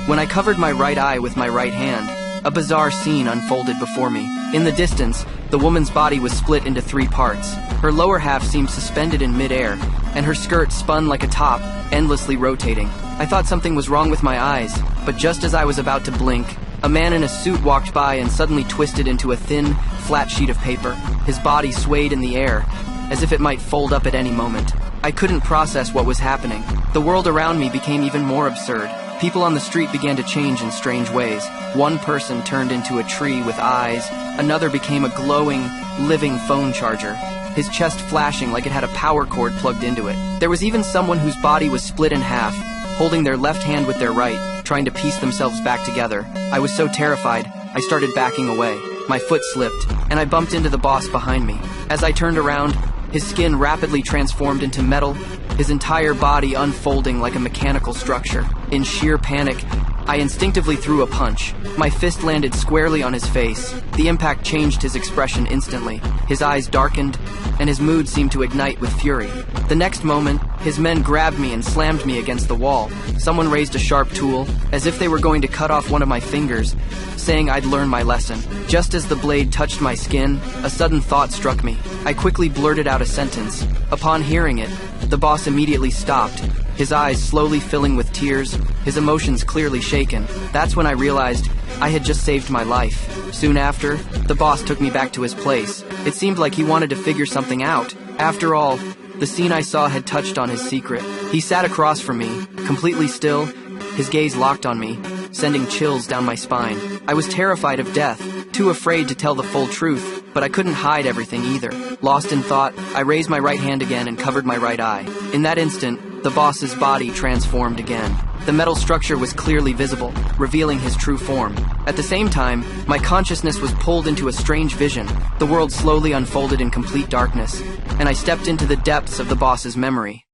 When I covered my right eye with my right hand, a bizarre scene unfolded before me. In the distance, the woman's body was split into 3 parts. Her lower half seemed suspended in midair, and her skirt spun like a top, endlessly rotating. I thought something was wrong with my eyes, but just as I was about to blink, a man in a suit walked by and suddenly twisted into a thin, flat sheet of paper. His body swayed in the air, as if it might fold up at any moment. I couldn't process what was happening. The world around me became even more absurd. People on the street began to change in strange ways. One person turned into a tree with eyes, another became a glowing, living phone charger, his chest flashing like it had a power cord plugged into it. There was even someone whose body was split in half, holding their left hand with their right, trying to piece themselves back together. I was so terrified, I started backing away. My foot slipped, and I bumped into the boss behind me. As I turned around, his skin rapidly transformed into metal, his entire body unfolding like a mechanical structure. In sheer panic, I instinctively threw a punch. My fist landed squarely on his face. The impact changed his expression instantly. His eyes darkened, and his mood seemed to ignite with fury. The next moment, his men grabbed me and slammed me against the wall. Someone raised a sharp tool, as if they were going to cut off one of my fingers, saying I'd learn my lesson. Just as the blade touched my skin, a sudden thought struck me. I quickly blurted out a sentence. Upon hearing it, the boss immediately stopped, his eyes slowly filling with tears, his emotions clearly shaken. That's when I realized I had just saved my life. Soon after, the boss took me back to his place. It seemed like he wanted to figure something out. After all, the scene I saw had touched on his secret. He sat across from me, completely still, his gaze locked on me, sending chills down my spine. I was terrified of death, too afraid to tell the full truth, but I couldn't hide everything either. Lost in thought, I raised my right hand again and covered my right eye. In that instant, the boss's body transformed again. The metal structure was clearly visible, revealing his true form. At the same time, my consciousness was pulled into a strange vision. The world slowly unfolded in complete darkness, and I stepped into the depths of the boss's memory.